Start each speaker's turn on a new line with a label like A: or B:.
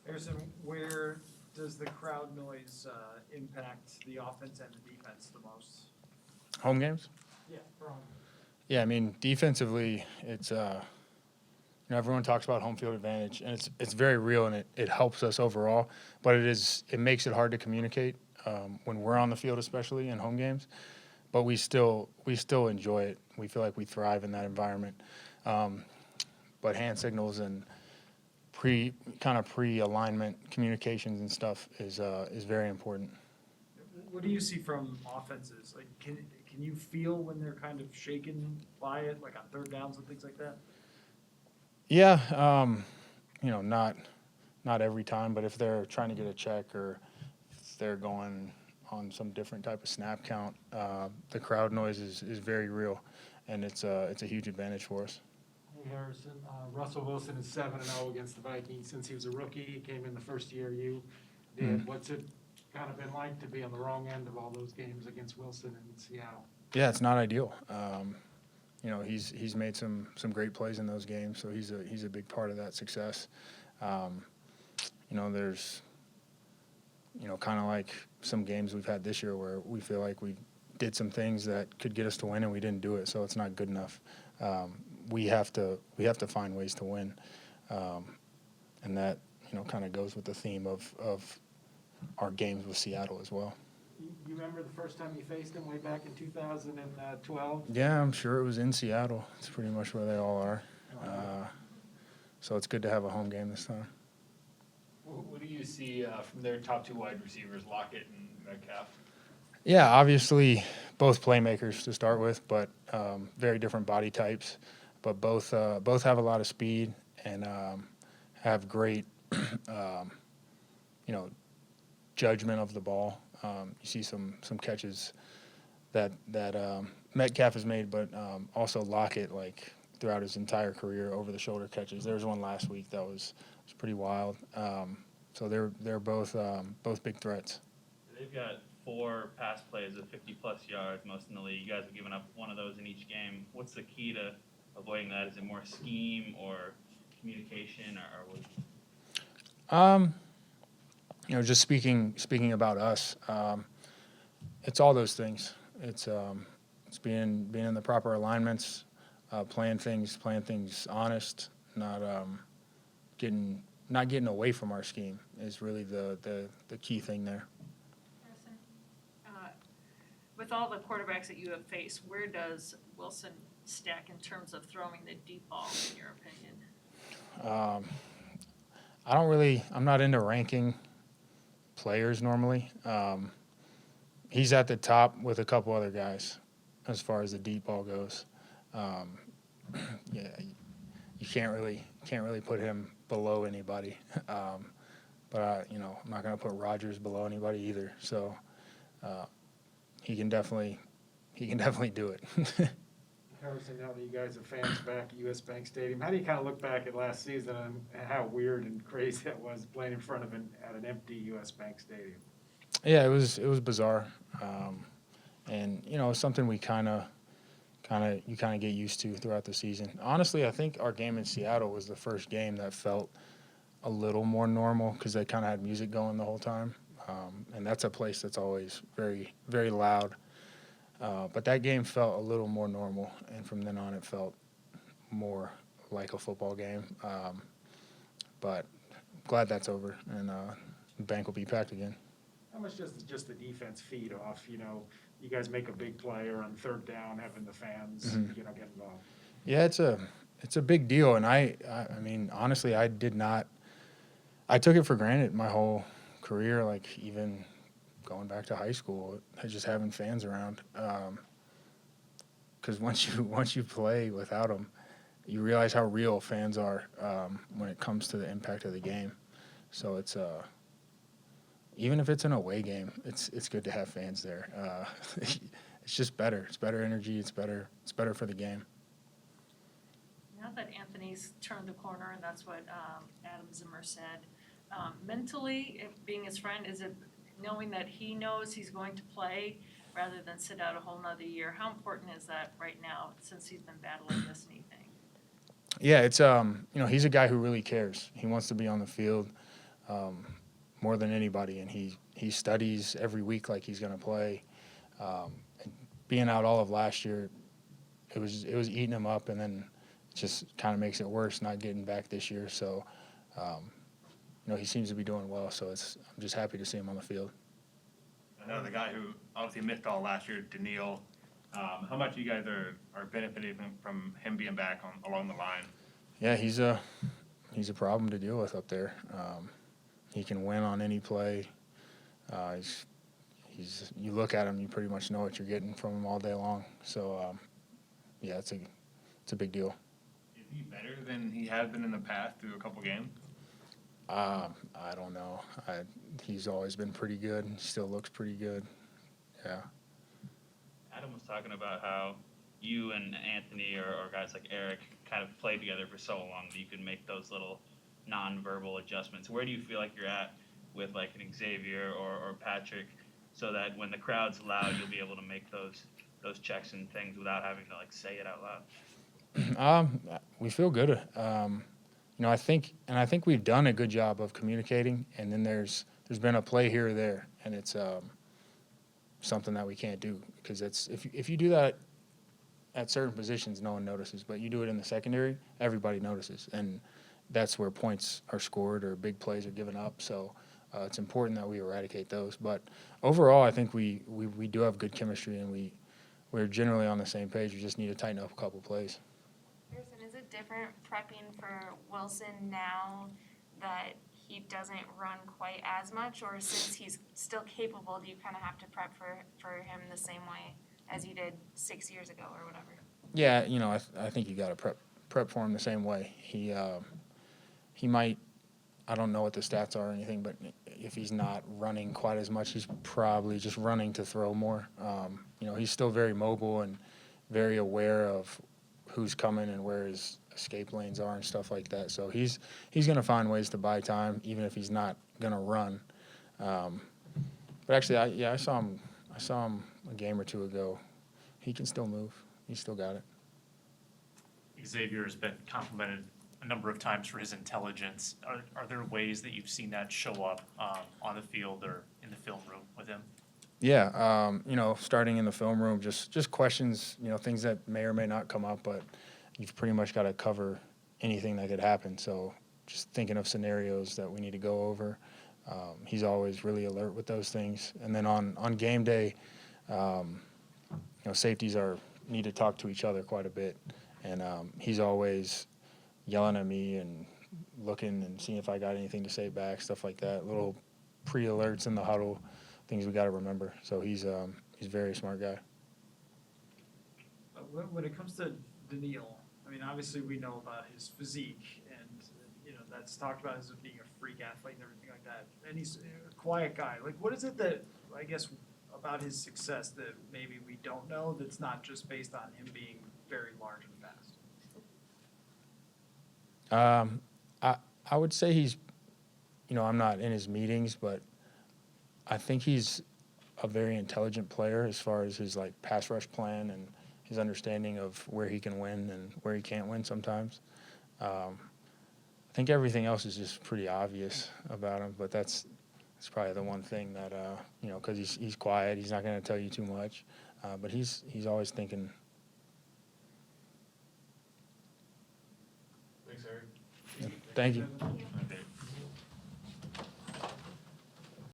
A: Harrison, where does the crowd noise impact the offense and the defense the most?
B: Home games?
A: Yeah, for home.
B: Yeah, I mean, defensively, it's everyone talks about home field advantage, and it's very real, and it helps us overall. But it makes it hard to communicate when we're on the field, especially in home games. But we still enjoy it. We feel like we thrive in that environment. But hand signals and pre-alignment communications and stuff is very important.
A: What do you see from offenses? Like, can you feel when they're kind of shaken by it, like on third downs and things like that?
B: Yeah, not every time, but if they're trying to get a check or if they're going on some different type of snap count, the crowd noise is very real, and it's a huge advantage for us.
C: Hey Harrison, Russell Wilson is 7-0 against the Vikings since he was a rookie. He came in the first year you did.
B: Mm-hmm.
C: What's it kind of been like to be on the wrong end of all those games against Wilson in Seattle?
B: Yeah, it's not ideal. He's made some great plays in those games, so he's a big part of that success. There's kind of like some games we've had this year where we feel like we did some things that could get us to win and we didn't do it, so it's not good enough. We have to find ways to win, and that kind of goes with the theme of our games with Seattle as well.
C: You remember the first time you faced him way back in 2012?
B: Yeah, I'm sure it was in Seattle. It's pretty much where they all are. So it's good to have a home game this time.
D: What do you see from their top two wide receivers, Lockett and Metcalf?
B: Yeah, obviously both playmakers to start with, but very different body types. But both have a lot of speed and have great, judgment of the ball. You see some catches that Metcalf has made, but also Lockett, like throughout his entire career, over the shoulder catches. There was one last week that was pretty wild. So they're both big threats.
E: They've got 4 pass plays of 50-plus yards, most in the league. You guys have given up one of those in each game. What's the key to avoiding that? Is it more scheme or communication, or what?
B: Just speaking about us, it's all those things. It's being in the proper alignments, playing things honest, not getting away from our scheme is really the key thing there.
F: Harrison, with all the quarterbacks that you have faced, where does Wilson stack in terms of throwing the deep ball, in your opinion?
B: I'm not into ranking players normally. He's at the top with a couple other guys as far as the deep ball goes. Yeah, you can't really put him below anybody. But I'm not going to put Rodgers below anybody either. So he can definitely do it.
C: Harrison, now that you guys are fans back at US Bank Stadium, how do you kind of look back at last season and how weird and crazy that was playing in front of at an empty US Bank Stadium?
B: Yeah, it was bizarre, and it's something we kind of get used to throughout the season. Honestly, I think our game in Seattle was the first game that felt a little more normal because they kind of had music going the whole time, and that's a place that's always very, very loud. But that game felt a little more normal, and from then on it felt more like a football game. But glad that's over, and the bank will be packed again.
C: How much does just the defense feed off? You guys make a big play or on third down, having the fans, get involved.
B: Yeah, it's a big deal, and I mean, honestly, I took it for granted my whole career, like even going back to high school, just having fans around. Because once you play without them, you realize how real fans are when it comes to the impact of the game. So it's even if it's an away game, it's good to have fans there. It's just better. It's better energy. It's better for the game.
F: Now that Anthony's turned the corner, and that's what Adam Zimmer said, mentally, if being his friend, is it knowing that he knows he's going to play rather than sit out a whole nother year? How important is that right now since he's been battling this knee thing?
B: Yeah, it's he's a guy who really cares. He wants to be on the field more than anybody, and he studies every week like he's going to play. And being out all of last year, it was eating him up, and then it just kind of makes it worse not getting back this year. So, he seems to be doing well. So I'm just happy to see him on the field.
G: Another guy who obviously missed all last year, Daniil. How much you guys are benefiting from him being back along the line?
B: Yeah, he's a problem to deal with up there. He can win on any play. You look at him, you pretty much know what you're getting from him all day long. So, yeah, it's a big deal.
G: Is he better than he has been in the past through a couple games?
B: I don't know. He's always been pretty good. He still looks pretty good. Yeah.
E: Adam was talking about how you and Anthony or guys like Eric kind of played together for so long that you could make those little nonverbal adjustments. Where do you feel like you're at with like an Xavier or Patrick, so that when the crowd's loud, you'll be able to make those checks and things without having to like say it out loud?
B: We feel good. I think we've done a good job of communicating, and then there's been a play here or there, and it's something that we can't do, because if you do that at certain positions, no one notices, but you do it in the secondary, everybody notices, and that's where points are scored or big plays are given up. So it's important that we eradicate those. But overall, I think we do have good chemistry, and we're generally on the same page. We just need to tighten up a couple plays.
H: Harrison, is it different prepping for Wilson now that he doesn't run quite as much, or since he's still capable, do you kind of have to prep for him the same way as you did 6 years ago or whatever?
B: Yeah, I think you got to prep for him the same way. He might, I don't know what the stats are or anything, but if he's not running quite as much, he's probably just running to throw more. He's still very mobile and very aware of who's coming and where his escape lanes are and stuff like that. So he's going to find ways to buy time, even if he's not going to run. But actually, I saw him a game or two ago. He can still move. He's still got it.
I: Xavier has been complimented a number of times for his intelligence. Are there ways that you've seen that show up on the field or in the film room with him?
B: Yeah, starting in the film room, just questions, things that may or may not come up, but you've pretty much got to cover anything that could happen. So just thinking of scenarios that we need to go over. He's always really alert with those things. And then on game day, safeties need to talk to each other quite a bit. And he's always yelling at me and looking and seeing if I got anything to say back, stuff like that. Little pre-alerts in the huddle, things we got to remember. So he's a very smart guy.
A: When it comes to Daniil, I mean, obviously we know about his physique, and that's talked about as being a freak athlete and everything like that. And he's a quiet guy. Like, what is it that, I guess, about his success that maybe we don't know, that's not just based on him being very large and fast?
B: I would say he's, I'm not in his meetings, but I think he's a very intelligent player as far as his pass rush plan and his understanding of where he can win and where he can't win sometimes. I think everything else is just pretty obvious about him, but that's probably the one thing that because he's quiet, he's not going to tell you too much, but he's always thinking.
G: Thanks, Eric.
B: Thank you.
H: Thank you.